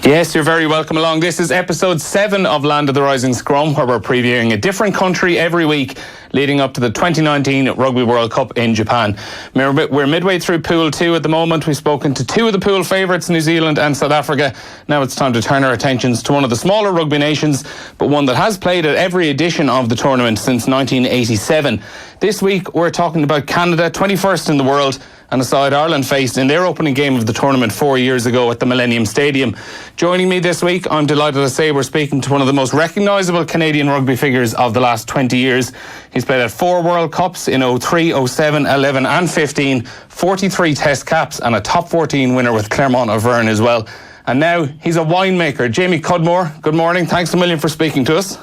Yes, you're very welcome along. This is episode 7 of Land of the Rising Scrum, where we're previewing a different country every week leading up to the 2019 Rugby World Cup in Japan. We're midway through Pool 2 at the moment. We've spoken to 2 of the pool favourites, New Zealand and South Africa. Now it's time to turn our attentions to one of the smaller rugby nations, but one that has played at every edition of the tournament since 1987. This week we're talking about Canada, 21st in the world, and a side Ireland faced in their opening game of the tournament 4 years ago at the Millennium Stadium. Joining me this week, I'm delighted to say we're speaking to one of the most recognisable Canadian rugby figures of the last 20 years. He's played at 4 World Cups in 03, 07, 11 and 15, 43 Test caps and a top 14 winner with Clermont Auvergne as well. And now he's a winemaker. Jamie Cudmore, good morning. Thanks a million for speaking to us.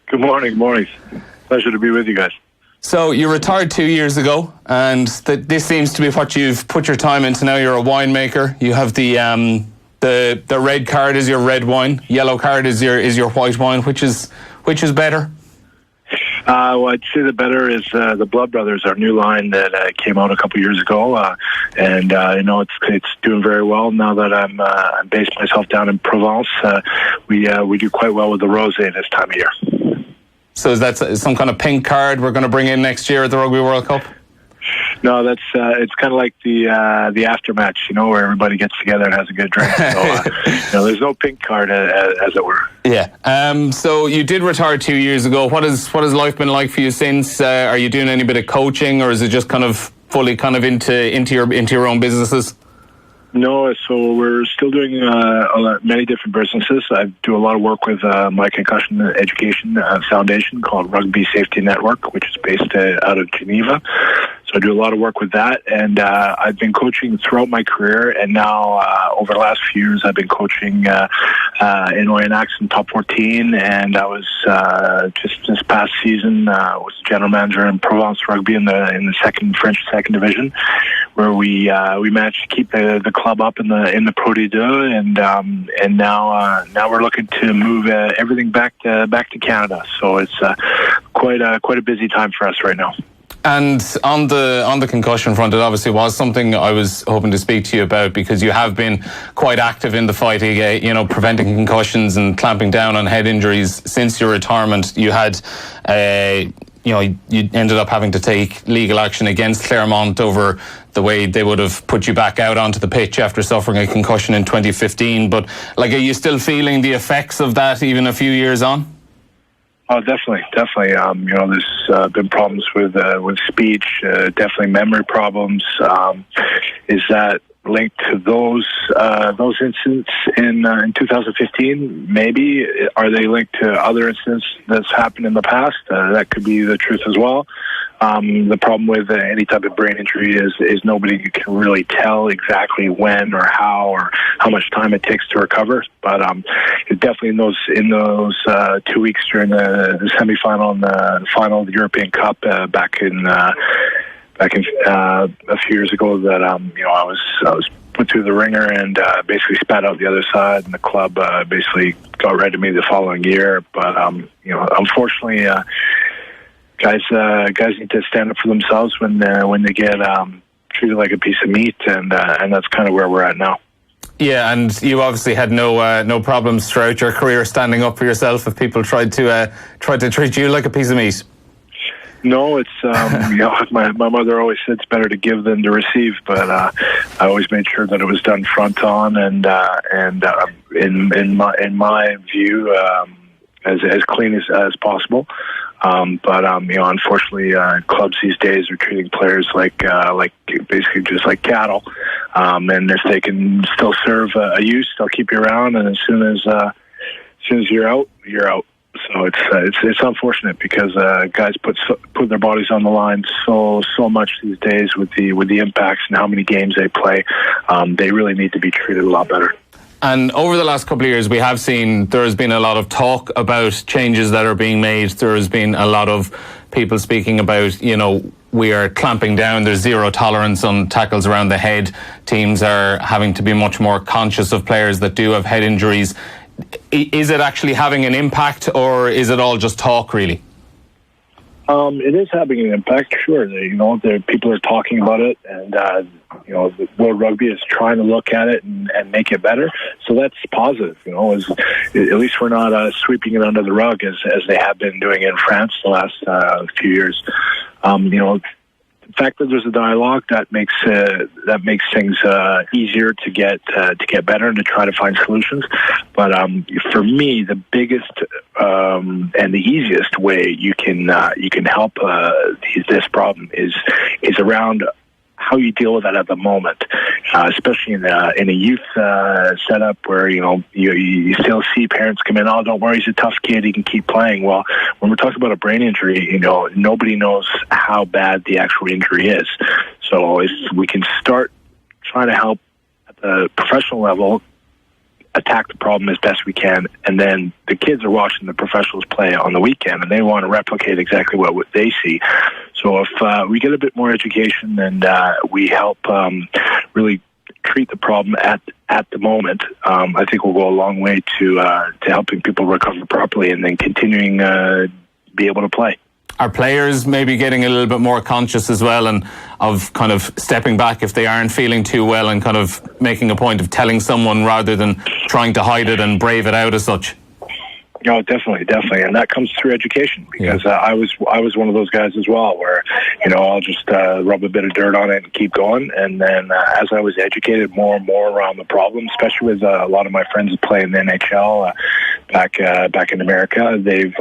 Good morning. Pleasure to be with you guys. So you retired 2 years ago, and this seems to be what you've put your time into now. You're a winemaker. You have the red card is your red wine, yellow card is your white wine. Which is better? Well, I'd say the better is the Blum Brothers, our new line that came out a couple years ago, and it's doing very well now that I'm based myself down in Provence. We do quite well with the rosé this time of year. So is that some kind of pink card we're going to bring in next year at the Rugby World Cup? No, that's it's kind of like the aftermatch, where everybody gets together and has a good drink. So there's no pink card, as it were. Yeah. So you did retire 2 years ago. What has life been like for you since? Are you doing any bit of coaching, or is it just kind of fully kind of into your own businesses? No, so we're still doing many different businesses. I do a lot of work with my concussion education foundation called Rugby Safety Network, which is based out of Geneva. So I do a lot of work with that, and I've been coaching throughout my career, and now over the last few years I've been coaching in Oyonnax in top 14, and I was just this past season was general manager in Provence Rugby in the French second division, where we managed to keep the club up in the Pro D2, and now we're looking to move everything back to Canada. So it's quite a busy time for us right now. And on the concussion front, it obviously was something I was hoping to speak to you about, because you have been quite active in the fight, preventing concussions and clamping down on head injuries since your retirement. You had you ended up having to take legal action against Clermont over the way they would have put you back out onto the pitch after suffering a concussion in 2015. But are you still feeling the effects of that even a few years on? Oh, definitely. There's been problems with speech, definitely memory problems. Is that linked to those incidents in 2015? Maybe. Are they linked to other incidents that's happened in the past? That could be the truth as well. The problem with any type of brain injury is nobody can really tell exactly when or how much time it takes to recover. But definitely in those 2 weeks during the semifinal and the final of the European Cup back in a few years ago, that I was put through the ringer and basically spat out the other side, and the club basically got rid of me the following year. But unfortunately, guys need to stand up for themselves when they get treated like a piece of meat, and that's kind of where we're at now. Yeah, and you obviously had no problems throughout your career standing up for yourself if people tried to treat you like a piece of meat. No, it's my mother always said it's better to give than to receive, but I always made sure that it was done front on and in my view as clean as possible. But unfortunately, clubs these days are treating players like basically just like cattle. And if they can still serve a use, they'll keep you around. And as soon as you're out, you're out. So it's unfortunate, because guys put their bodies on the line so much these days with the impacts and how many games they play. They really need to be treated a lot better. And over the last couple of years, we have seen there has been a lot of talk about changes that are being made. There has been a lot of people speaking about, we are clamping down. There's zero tolerance on tackles around the head. Teams are having to be much more conscious of players that do have head injuries. Is it actually having an impact, or is it all just talk, really? It is having an impact, sure. The people are talking about it, and the World Rugby is trying to look at it and make it better. So that's positive. At least we're not sweeping it under the rug as they have been doing in France the last few years. The fact that there's a dialogue that makes things easier to get better and to try to find solutions. But for me, the biggest and the easiest way you can help this problem is around how you deal with that at the moment, especially in a youth setup where you still see parents come in. Oh, don't worry, he's a tough kid, he can keep playing. Well, when we're talking about a brain injury, nobody knows how bad the actual injury is. So if we can start trying to help at the professional level, attack the problem as best we can, and then the kids are watching the professionals play on the weekend and they want to replicate exactly what they see. So if we get a bit more education and we help really treat the problem at the moment, I think we'll go a long way to helping people recover properly and then continuing be able to play. Are players maybe getting a little bit more conscious as well and of kind of stepping back if they aren't feeling too well and kind of making a point of telling someone rather than trying to hide it and brave it out as such? No, definitely, and that comes through education because I was one of those guys as well, where I'll just rub a bit of dirt on it and keep going, and then as I was educated more and more around the problem, especially with a lot of my friends who play in the NHL back in America, they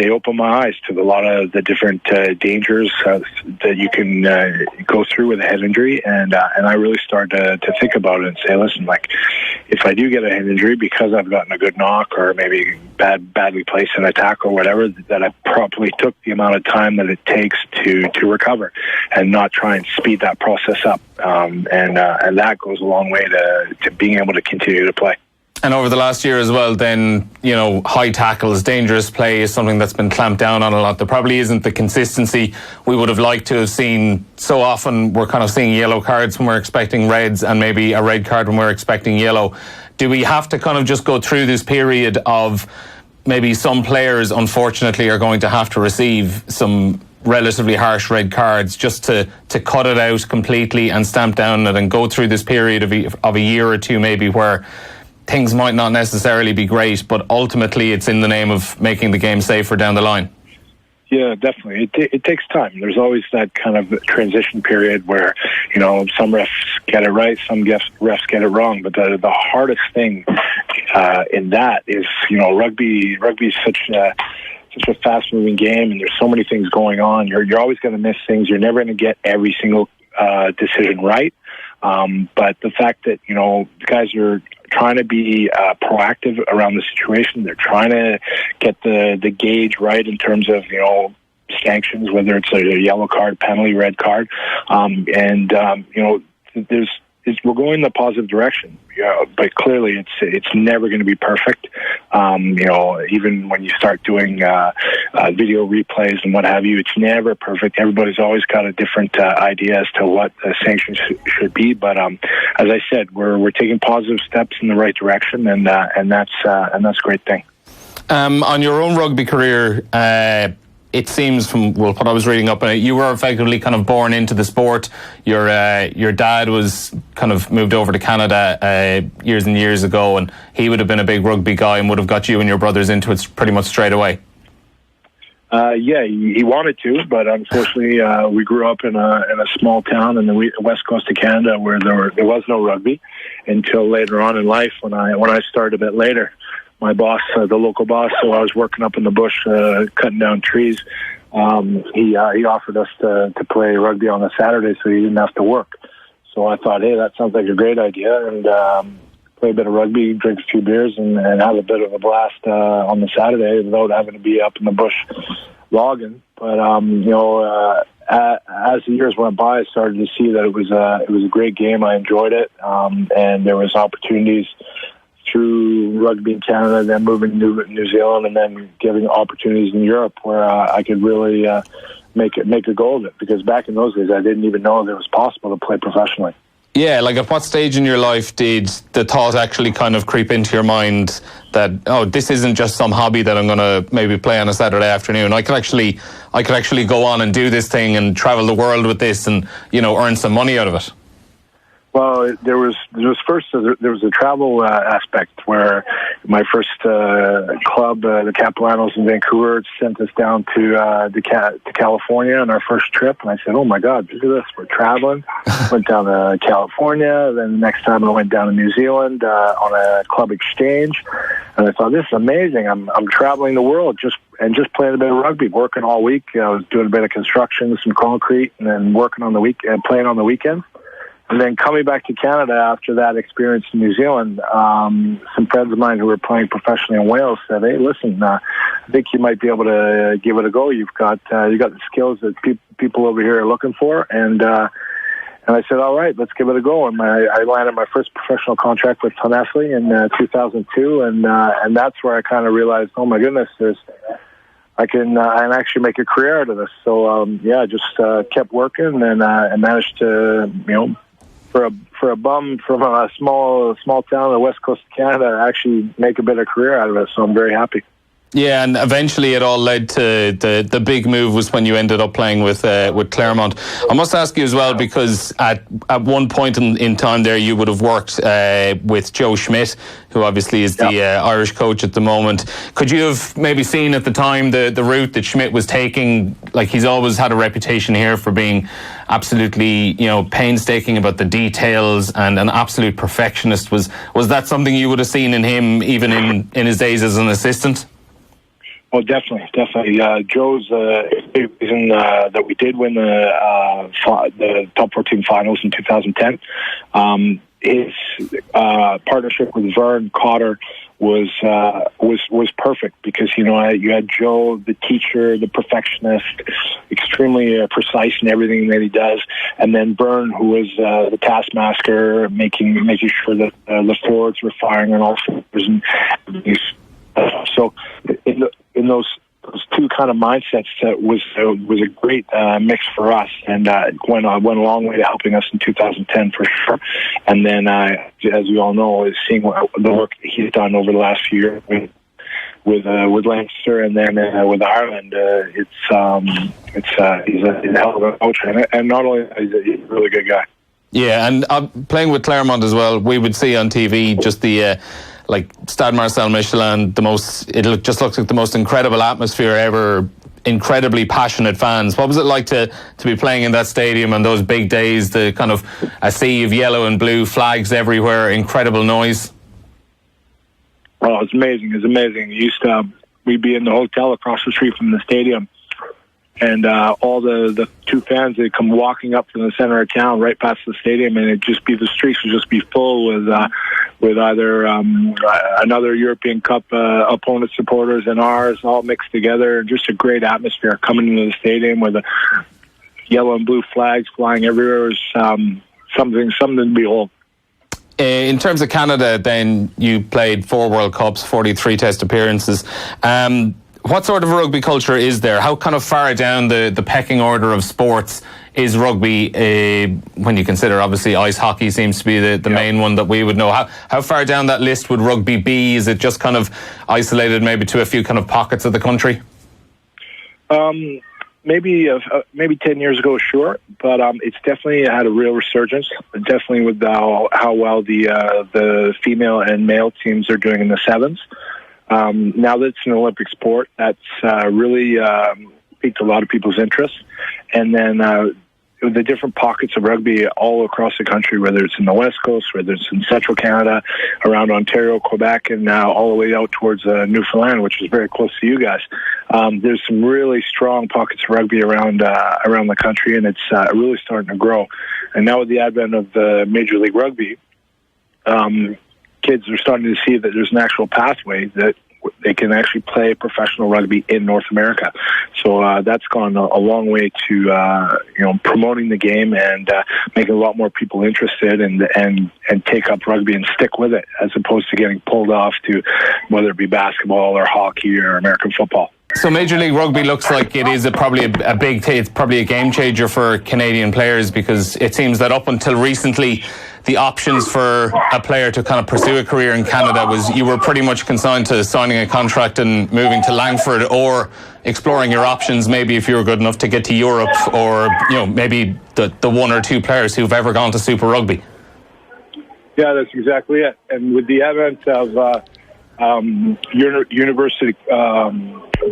open my eyes to a lot of the different dangers that you can go through with a head injury, and I really started to think about it and say, listen, like, if I do get a head injury because I've gotten a good knock or maybe badly placed in a tackle or whatever, that I probably took the amount of time that it takes to recover and not try and speed that process up, and that goes a long way to being able to continue to play. And over the last year as well, then, high tackles, dangerous play is something that's been clamped down on a lot. There probably isn't the consistency we would have liked to have seen. So often we're kind of seeing yellow cards when we're expecting reds and maybe a red card when we're expecting yellow. Do we have to kind of just go through this period of maybe some players, unfortunately, are going to have to receive some relatively harsh red cards just to cut it out completely and stamp down it and go through this period of a year or two maybe where things might not necessarily be great, but ultimately it's in the name of making the game safer down the line? Yeah, definitely. It takes time. There's always that kind of transition period where, some refs get it right, some refs get it wrong. But the hardest thing in that is, rugby is such a fast-moving game, and there's so many things going on. You're always going to miss things. You're never going to get every single decision right. But the fact that, the guys are trying to be proactive around the situation. They're trying to get the gauge right in terms of, sanctions, whether it's a yellow card, penalty, red card. We're going in the positive direction. But clearly it's never going to be perfect. Even when you start doing video replays and what have you, it's never perfect. Everybody's always got a different idea as to what the sanctions should be. But as I said, we're taking positive steps in the right direction, and that's a great thing. On your own rugby career, it seems from what I was reading up on it, you were effectively kind of born into the sport. Your dad was kind of moved over to Canada years and years ago, and he would have been a big rugby guy and would have got you and your brothers into it pretty much straight away. He wanted to, but unfortunately, we grew up in a small town in the west coast of Canada where there was no rugby until later on in life when I started a bit later. My boss, the local boss, so I was working up in the bush cutting down trees. He offered us to play rugby on a Saturday so he didn't have to work. So I thought, hey, that sounds like a great idea, and play a bit of rugby, drink a few beers, and have a bit of a blast on the Saturday without having to be up in the bush logging. But as the years went by, I started to see that it was a great game. I enjoyed it, and there was opportunities through rugby in Canada, then moving to New Zealand, and then giving opportunities in Europe where I could really make a go of it. Because back in those days, I didn't even know that it was possible to play professionally. Yeah, like at what stage in your life did the thought actually kind of creep into your mind that, oh, this isn't just some hobby that I'm going to maybe play on a Saturday afternoon. I could actually go on and do this thing and travel the world with this and, earn some money out of it. Well, there was a travel aspect where my first club, the Capellanos in Vancouver, sent us down to California on our first trip, and I said, "Oh my God, look at this! We're traveling." Went down to California. Then the next time I went down to New Zealand on a club exchange, and I thought, "This is amazing! I'm traveling the world just playing a bit of rugby, working all week. I was doing a bit of construction, some concrete, and then working on the week and playing on the weekends." And then coming back to Canada after that experience in New Zealand, some friends of mine who were playing professionally in Wales said, "Hey, listen, I think you might be able to give it a go. You've got the skills that people over here are looking for." And I said, "All right, let's give it a go." And I landed my first professional contract with Treacy in 2002, and that's where I kind of realized, oh my goodness, I can actually make a career out of this. So I just kept working and managed to for a bum from a small town on the west coast of Canada, actually make a bit of career out of it. So I'm very happy. Yeah, and eventually it all led to the big move was when you ended up playing with Claremont. I must ask you as well, because at one point in time there you would have worked with Joe Schmidt, who obviously is the Irish coach at the moment. Could you have maybe seen at the time the route that Schmidt was taking? Like, he's always had a reputation here for being absolutely painstaking about the details and an absolute perfectionist. Was that something you would have seen in him even in his days as an assistant? Oh, definitely. Joe's reason that we did win the top 14 finals in 2010. His partnership with Vern Cotter was perfect, because you had Joe, the teacher, the perfectionist, extremely precise in everything that he does, and then Vern, who was the taskmaster, making sure that the forwards were firing on all cylinders, and so in those two kind of mindsets, was a great mix for us, and went a long way to helping us in 2010 for sure. And then, as you all know, is seeing the work that he's done over the last few years with Leinster, and then with Ireland. He's a hell of a coach, and not only he's a really good guy. Yeah, and playing with Claremont as well, we would see on TV just the like Stade Marcel Michelin, it just looks like the most incredible atmosphere ever, incredibly passionate fans. What was it like to be playing in that stadium on those big days, the kind of a sea of yellow and blue flags everywhere, incredible noise? Oh, it's amazing. We'd be in the hotel across the street from the stadium, and all the two fans, they'd come walking up from the center of town right past the stadium, and the streets would just be full with either another European Cup opponent supporters and ours, all mixed together. Just a great atmosphere coming into the stadium with the yellow and blue flags flying everywhere. It was something to behold. In terms of Canada, then, you played 4 World Cups, 43 Test appearances. What sort of rugby culture is there? How kind of far down the pecking order of sports is rugby, when you consider, obviously, ice hockey seems to be the main one that we would know. How far down that list would rugby be? Is it just kind of isolated maybe to a few kind of pockets of the country? Maybe 10 years ago, sure, but it's definitely had a real resurgence. Definitely with how well the female and male teams are doing in the sevens. Now that it's an Olympic sport, that's really piqued a lot of people's interest. And then the different pockets of rugby all across the country, whether it's in the West Coast, whether it's in central Canada, around Ontario, Quebec, and now all the way out towards Newfoundland, which is very close to you guys. There's some really strong pockets of rugby around the country, and it's really starting to grow. And now with the advent of the Major League Rugby, kids are starting to see that there's an actual pathway that they can actually play professional rugby in North America. So that's gone a long way to promoting the game and making a lot more people interested and take up rugby and stick with it, as opposed to getting pulled off to whether it be basketball or hockey or American football. So Major League Rugby looks like it is probably a game changer for Canadian players, because it seems that up until recently, the options for a player to kind of pursue a career in Canada was you were pretty much consigned to signing a contract and moving to Langford, or exploring your options maybe if you were good enough to get to Europe, or maybe the one or two players who've ever gone to Super Rugby. Yeah, that's exactly it. And with the advent of university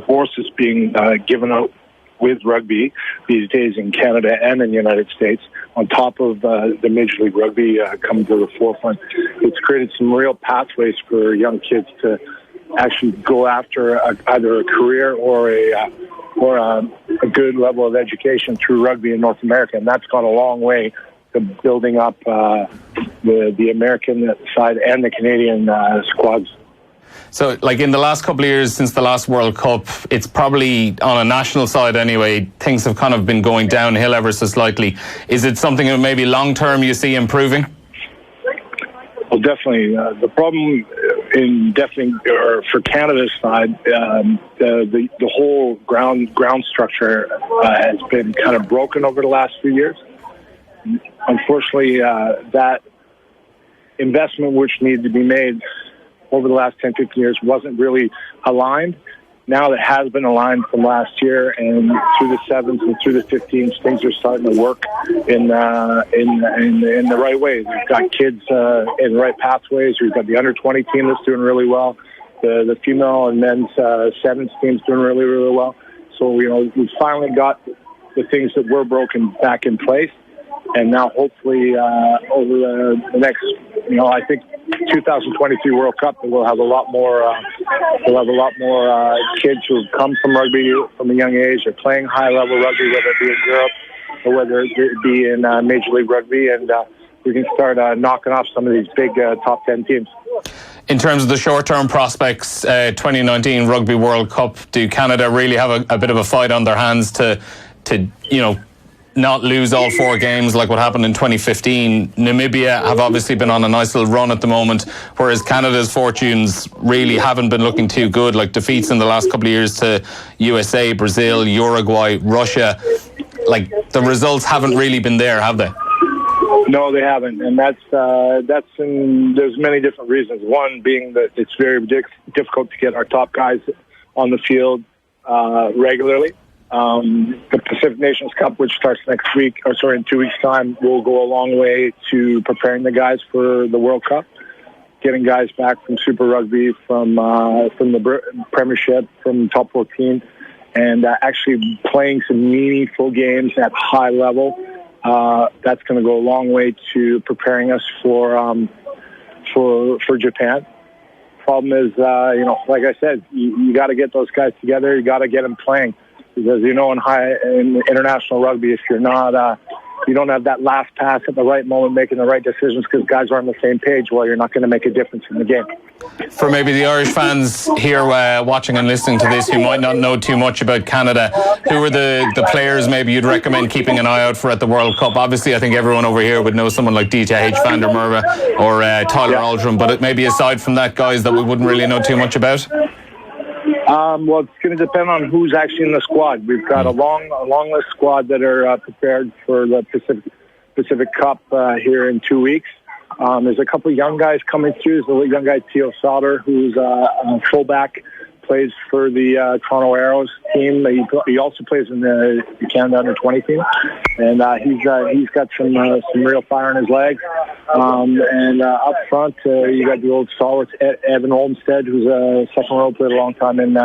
bourses being given out with rugby these days in Canada and in the United States, on top of the Major League Rugby coming to the forefront, it's created some real pathways for young kids to actually go after either a career or a good level of education through rugby in North America, and that's gone a long way to building up the American side and the Canadian squads. So, like in the last couple of years since the last World Cup, it's probably on a national side anyway, things have kind of been going downhill ever so slightly. Is it something that maybe long term you see improving? Well, definitely. The problem for Canada's side, the whole ground structure has been kind of broken over the last few years. Unfortunately, that investment which needed to be made over the last 10, 15 years wasn't really aligned. Now that has been aligned from last year, and through the 7s and through the 15s, things are starting to work in the right ways. We've got kids in the right pathways. We've got the under-20 team that's doing really well. The female and men's 7s team's doing really, really well. So, we've finally got the things that were broken back in place. And now, hopefully, over the next, I think 2023 World Cup, we'll have a lot more. Kids who come from rugby from a young age, are playing high-level rugby, whether it be in Europe or whether it be in Major League Rugby, and we can start knocking off some of these big top 10 teams. In terms of the short-term prospects, 2019 Rugby World Cup, do Canada really have a bit of a fight on their hands to not lose all 4 games like what happened in 2015? Namibia have obviously been on a nice little run at the moment, whereas Canada's fortunes really haven't been looking too good, like defeats in the last couple of years to USA, Brazil, Uruguay, Russia. Like, the results haven't really been there, have they? No, they haven't, and there's many different reasons. One being that it's very difficult to get our top guys on the field regularly. The Pacific Nations Cup, which starts in 2 weeks' time, will go a long way to preparing the guys for the World Cup, getting guys back from Super Rugby, from the Premiership, from Top 14, and actually playing some meaningful games at high level. That's going to go a long way to preparing us for Japan. Problem is, like I said, you got to get those guys together. You got to get them playing. Because in international rugby, if you're not, you don't have that last pass at the right moment, making the right decisions because guys are on the same page, well, you're not going to make a difference in the game. For maybe the Irish fans here watching and listening to this who might not know too much about Canada, who are the players maybe you'd recommend keeping an eye out for at the World Cup? Obviously, I think everyone over here would know someone like DTH van der Merwe or Tyler Aldrin, but maybe aside from that, guys that we wouldn't really know too much about? Well, it's going to depend on who's actually in the squad. We've got a long list squad that are prepared for the Pacific Cup here in 2 weeks. There's a couple of young guys coming through. There's a young guy, Theo Sauter, who's a fullback, plays for the Toronto Arrows team. He also plays in the Canada Under-20 team, and he's got some real fire in his legs. And up front, you got the old stalwarts, Evan Olmstead, who's a second row, played a long time in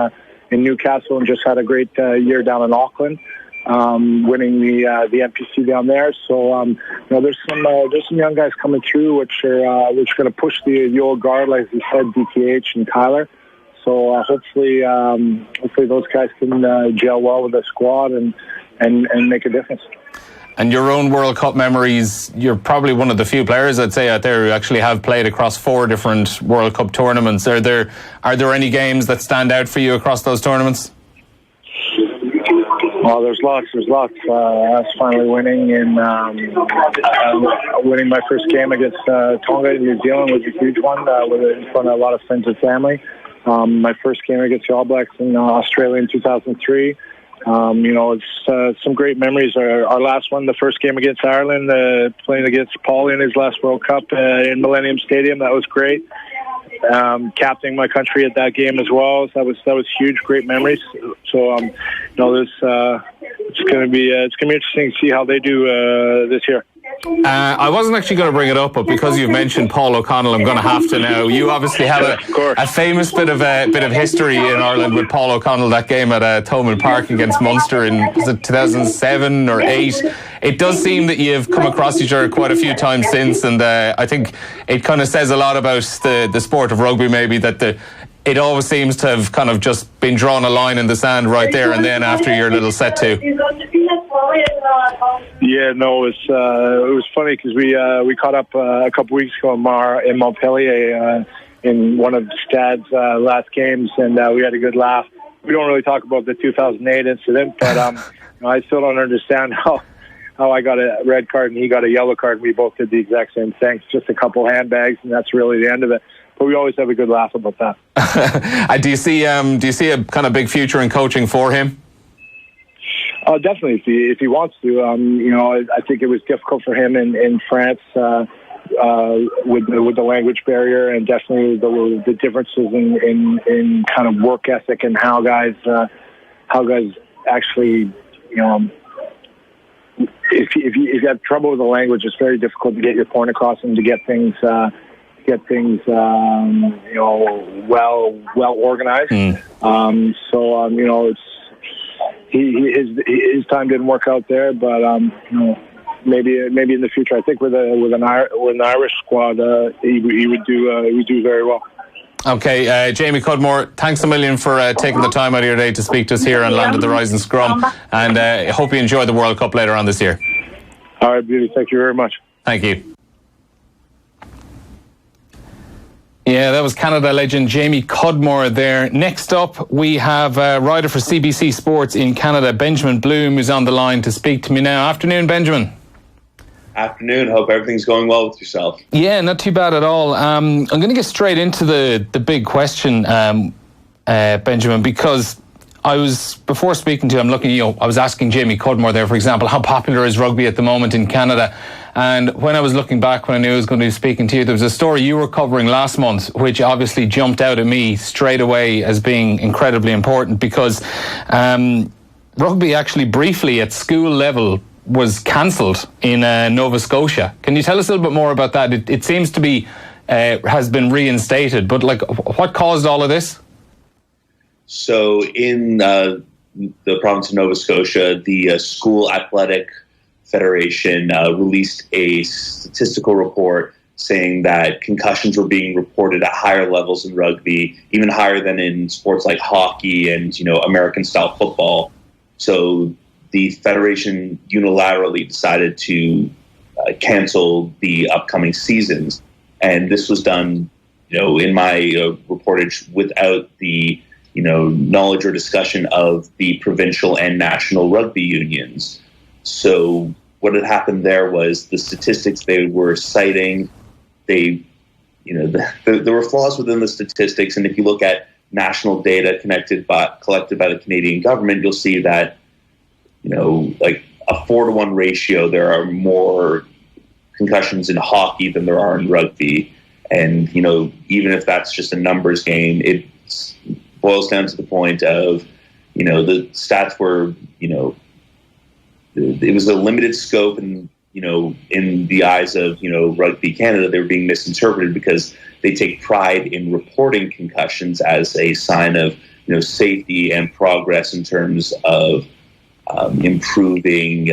Newcastle and just had a great year down in Auckland, winning the NPC down there. So there's some young guys coming through which are going to push the old guard, like you said, DTH and Tyler. So hopefully those guys can gel well with the squad and make a difference. And your own World Cup memories, you're probably one of the few players, I'd say, out there who actually have played across 4 different World Cup tournaments. Are there any games that stand out for you across those tournaments? Well, there's lots. Us finally winning winning my first game against Tonga in New Zealand was a huge one, in front of a lot of friends and family. My first game against the All Blacks in Australia in 2003. It's some great memories. Our last one, the first game against Ireland, playing against Paul in his last World Cup in Millennium Stadium, that was great. Captaining my country at that game as well, so that was huge, great memories. So it's going to be interesting to see how they do this year. I wasn't actually going to bring it up, but because you've mentioned Paul O'Connell, I'm going to have to now. You obviously have a famous bit of history in Ireland with Paul O'Connell, that game at Thomond Park against Munster in, was it 2007 or 8? It does seem that you've come across each other quite a few times since, and I think it kind of says a lot about the sport of rugby, maybe, that it always seems to have kind of just been drawn a line in the sand right there and then after your little set to. Yeah, no, it was funny because we caught up a couple weeks ago in Montpellier in one of Stad's last games, and we had a good laugh. We don't really talk about the 2008 incident, but I still don't understand how I got a red card and he got a yellow card. We both did the exact same thing, just a couple handbags, and that's really the end of it. But we always have a good laugh about that. Do you see a kind of big future in coaching for him? Definitely, if he wants to. I think it was difficult for him in France with the language barrier, and definitely the differences in kind of work ethic and how guys actually, if you have trouble with the language, it's very difficult to get your point across and to get things well organized. It's. His time didn't work out there, but maybe in the future. I think with an Irish squad, he would do very well. Okay, Jamie Cudmore, thanks a million for taking the time out of your day to speak to us here on Land of the Rising Scrum, and I hope you enjoy the World Cup later on this year. All right, beauty. Thank you very much. Thank you. Yeah, that was Canada legend Jamie Cudmore there. Next up, we have a writer for CBC Sports in Canada, Benjamin Blum, who's on the line to speak to me now. Afternoon, Benjamin. Afternoon. Hope everything's going well with yourself. Yeah, not too bad at all. I'm going to get straight into the big question, Benjamin, because before speaking to you, I'm looking, I was asking Jamie Cudmore there, for example, how popular is rugby at the moment in Canada? And when I was looking back, when I knew I was going to be speaking to you, there was a story you were covering last month, which obviously jumped out at me straight away as being incredibly important, because rugby actually briefly at school level was cancelled in Nova Scotia. Can you tell us a little bit more about that? It seems to be, has been reinstated, but what caused all of this? So in the province of Nova Scotia, the School Athletic Federation released a statistical report saying that concussions were being reported at higher levels in rugby, even higher than in sports like hockey and, American-style football. So the Federation unilaterally decided to cancel the upcoming seasons. And this was done, in my reportage without the, knowledge or discussion of the provincial and national rugby unions. So what had happened there was the statistics they were citing, there were flaws within the statistics. And if you look at national data collected by the Canadian government, you'll see that, like a 4-to-1 ratio, there are more concussions in hockey than there are in rugby. And, even if that's just a numbers game, it boils down to the point of, the stats were, it was a limited scope, and in the eyes of Rugby Canada, they were being misinterpreted because they take pride in reporting concussions as a sign of safety and progress in terms of improving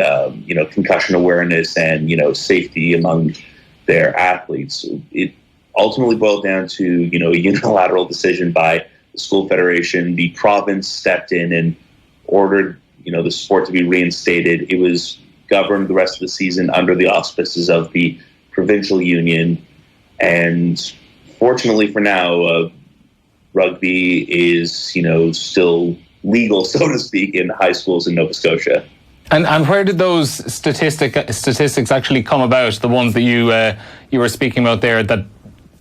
concussion awareness and safety among their athletes. It ultimately boiled down to a unilateral decision by the school federation. The province stepped in and ordered the sport to be reinstated. It was governed the rest of the season under the auspices of the provincial union. And fortunately for now, rugby is, still legal, so to speak, in high schools in Nova Scotia. And where did those statistics actually come about? The ones that you were speaking about there, that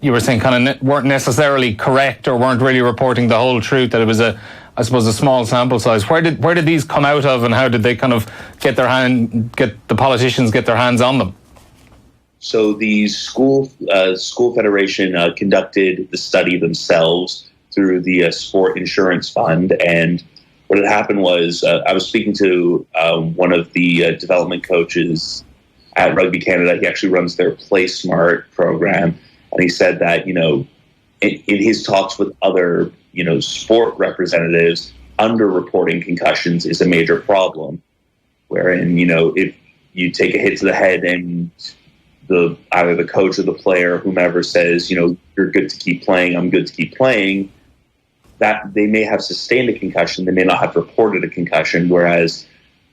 you were saying kind of weren't necessarily correct or weren't really reporting the whole truth, that it was a I suppose, a small sample size. Where did these come out of, and how did they kind of get the politicians get their hands on them? So the school federation conducted the study themselves through the Sport Insurance Fund, and what had happened was I was speaking to one of the development coaches at Rugby Canada. He actually runs their Play Smart program, and he said that, in his talks with other, sport representatives, underreporting concussions is a major problem, wherein, if you take a hit to the head and either the coach or the player, whomever says, you're good to keep playing, I'm good to keep playing, that they may have sustained a concussion, they may not have reported a concussion, whereas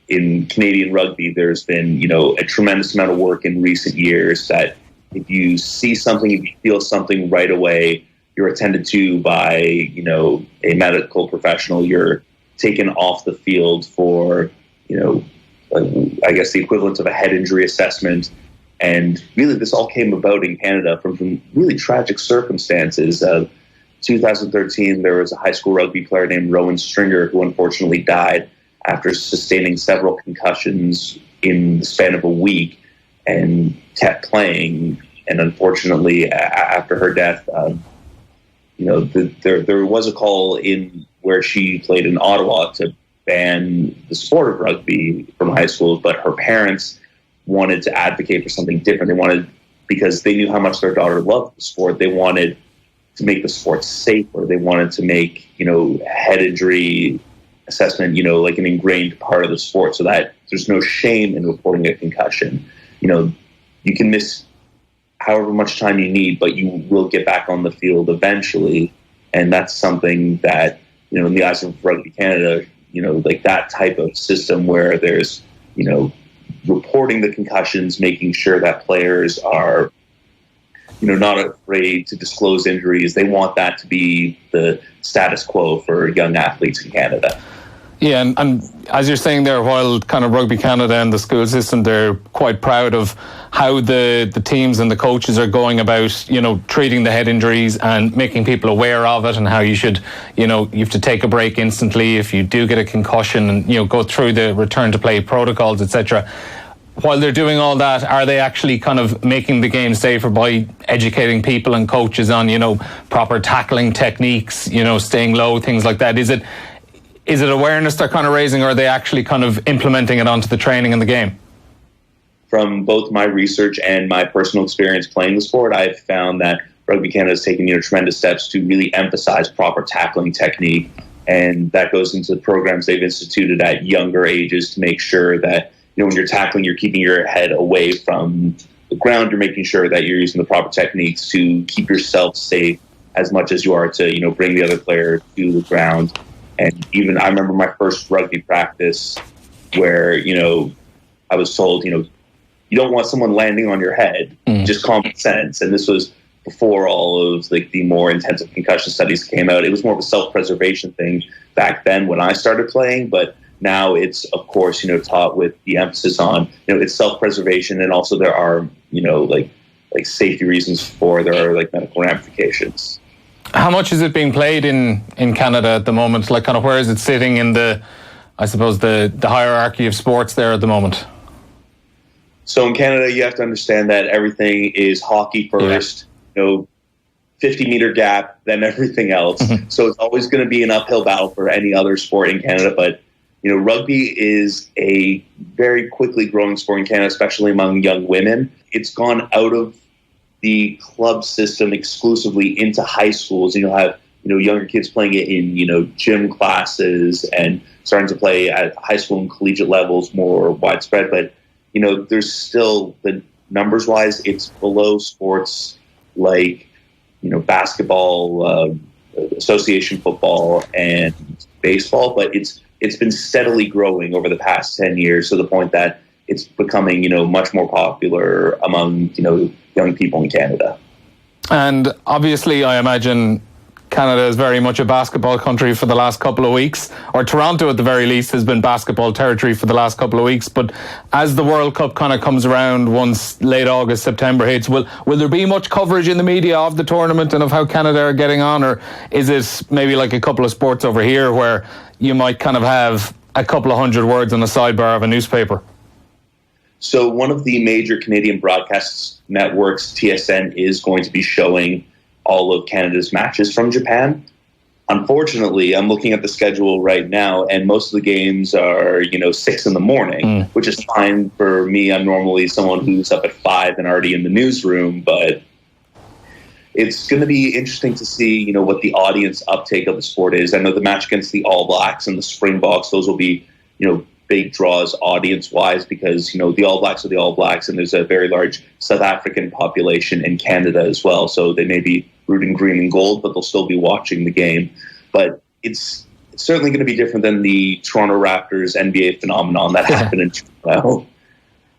in Canadian rugby, there's been, a tremendous amount of work in recent years that if you see something, if you feel something right away, you're attended to by, a medical professional, you're taken off the field for, I guess the equivalent of a head injury assessment. And really, this all came about in Canada from really tragic circumstances. 2013, there was a high school rugby player named Rowan Stringer who unfortunately died after sustaining several concussions in the span of a week and kept playing. And unfortunately, after her death, there was a call in where she played in Ottawa to ban the sport of rugby from high schools, but her parents wanted to advocate for something different. Because they knew how much their daughter loved the sport, they wanted to make the sport safer. They wanted to make, head injury assessment, like an ingrained part of the sport, so that there's no shame in reporting a concussion. You can miss however much time you need, but you will get back on the field eventually. And that's something that, in the eyes of Rugby Canada, like that type of system where there's, reporting the concussions, making sure that players are, not afraid to disclose injuries. They want that to be the status quo for young athletes in Canada. Yeah, and as you're saying there, while kind of Rugby Canada and the school system, they're quite proud of how the teams and the coaches are going about, treating the head injuries and making people aware of it, and how you should, you have to take a break instantly if you do get a concussion, and, go through the return to play protocols, etc. While they're doing all that, are they actually kind of making the game safer by educating people and coaches on, proper tackling techniques, staying low, things like that? Is it awareness they're kind of raising, or are they actually kind of implementing it onto the training and the game? From both my research and my personal experience playing the sport, I've found that Rugby Canada has taken tremendous steps to really emphasize proper tackling technique, and that goes into the programs they've instituted at younger ages to make sure that when you're tackling, you're keeping your head away from the ground. You're making sure that you're using the proper techniques to keep yourself safe as much as you are to bring the other player to the ground. And even I remember my first rugby practice where, I was told, you don't want someone landing on your head, just common sense. And this was before all of the more intensive concussion studies came out. It was more of a self-preservation thing back then when I started playing, but now it's, of course, taught with the emphasis on, it's self-preservation, and also there are, like safety reasons there are medical ramifications. How much is it being played in Canada at the moment? Like, kind of, where is it sitting in the hierarchy of sports there at the moment? So in Canada, you have to understand that everything is hockey first, 50-meter gap, then everything else. So it's always going to be an uphill battle for any other sport in Canada. But, rugby is a very quickly growing sport in Canada, especially among young women. It's gone out of the club system exclusively into high schools. You'll have, younger kids playing it in, gym classes and starting to play at high school and collegiate levels more widespread. But, there's still, the numbers wise, it's below sports like, basketball, association football, and baseball. But it's been steadily growing over the past 10 years to the point that it's becoming, much more popular among, young people in Canada. And obviously, I imagine Canada is very much a basketball country for the last couple of weeks, or Toronto at the very least has been basketball territory for the last couple of weeks. But as the World Cup kind of comes around once late August, September hits, will there be much coverage in the media of the tournament and of how Canada are getting on, or is it maybe like a couple of sports over here where you might kind of have a couple of hundred words on the sidebar of a newspaper? So one of the major Canadian broadcast networks, TSN, is going to be showing all of Canada's matches from Japan. Unfortunately, I'm looking at the schedule right now, and most of the games are, 6 a.m, which is fine for me. I'm normally someone who's up at 5 and already in the newsroom, but it's going to be interesting to see, what the audience uptake of the sport is. I know the match against the All Blacks and the Springboks, those will be, big draws audience-wise because, the All Blacks are the All Blacks, and there's a very large South African population in Canada as well. So they may be rooting green and gold, but they'll still be watching the game. But it's certainly going to be different than the Toronto Raptors NBA phenomenon that happened in Toronto.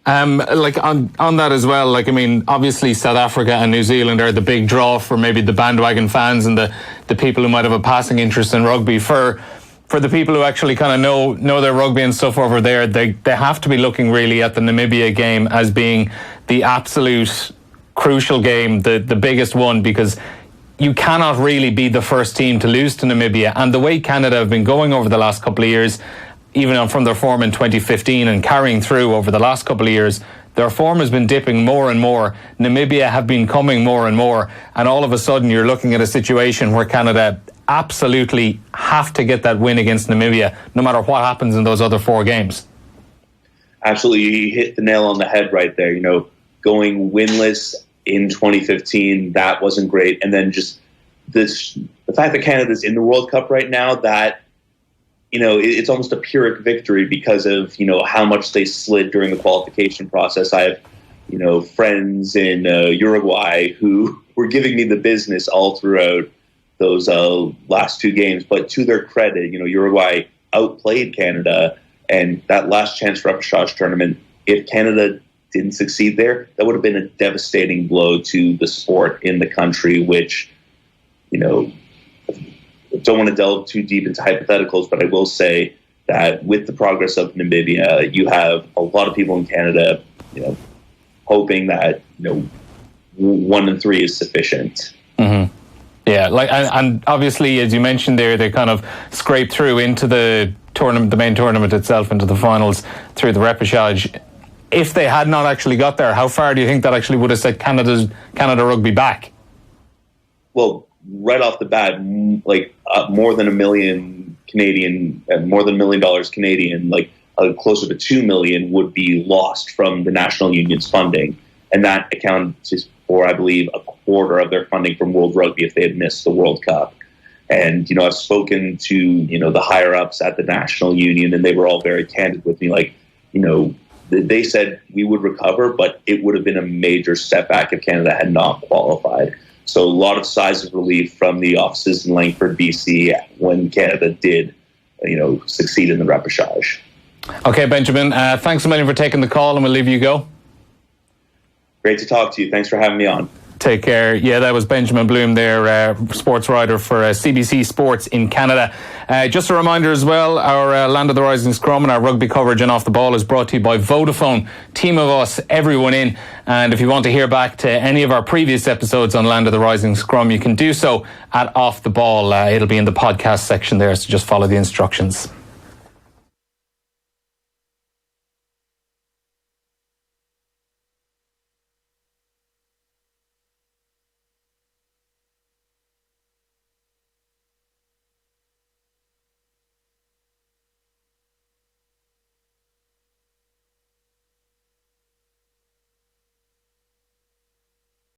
On that as well, obviously South Africa and New Zealand are the big draw for maybe the bandwagon fans and the people who might have a passing interest in rugby. For the people who actually kind of know their rugby and stuff over there, they have to be looking really at the Namibia game as being the absolute crucial game, the biggest one, because you cannot really be the first team to lose to Namibia. And the way Canada have been going over the last couple of years, even from their form in 2015 and carrying through over the last couple of years, their form has been dipping more and more. Namibia have been coming more and more. And all of a sudden you're looking at a situation where Canada absolutely have to get that win against Namibia, no matter what happens in those other 4 games. Absolutely. You hit the nail on the head right there. Going winless in 2015, that wasn't great. And then just the fact that Canada's in the World Cup right now, that, it's almost a Pyrrhic victory because of, how much they slid during the qualification process. I have, friends in Uruguay who were giving me the business all throughout those last 2 games. But to their credit, Uruguay outplayed Canada, and that last chance repechage tournament, if Canada didn't succeed there, that would have been a devastating blow to the sport in the country, which, don't want to delve too deep into hypotheticals, but I will say that with the progress of Namibia, you have a lot of people in Canada, hoping that, 1-3 is sufficient. Mm-hmm. Yeah, and obviously, as you mentioned there, they kind of scraped through into the tournament, the main tournament itself, into the finals through the repechage. If they had not actually got there, how far do you think that actually would have set Canada rugby back? Well, right off the bat, more than $1 million Canadian, more than $1 million Canadian, closer to $2 million would be lost from the national union's funding, and that accounts for, I believe, a quarter of their funding from World Rugby if they had missed the World Cup. And I've spoken to the higher ups at the national union, and they were all very candid with me. They said we would recover, but it would have been a major setback if Canada had not qualified. So a lot of sighs of relief from the offices in Langford, BC, when Canada did, succeed in the repechage. Okay, Benjamin, thanks a million for taking the call, and we'll leave you go. Great to talk to you. Thanks for having me on. Take care. Yeah, that was Benjamin Blum there, sports writer for CBC Sports in Canada. Just a reminder as well, our Land of the Rising Scrum and our rugby coverage and Off the Ball is brought to you by Vodafone. Team of us, everyone in. And if you want to hear back to any of our previous episodes on Land of the Rising Scrum, you can do so at Off the Ball. It'll be in the podcast section there, so just follow the instructions.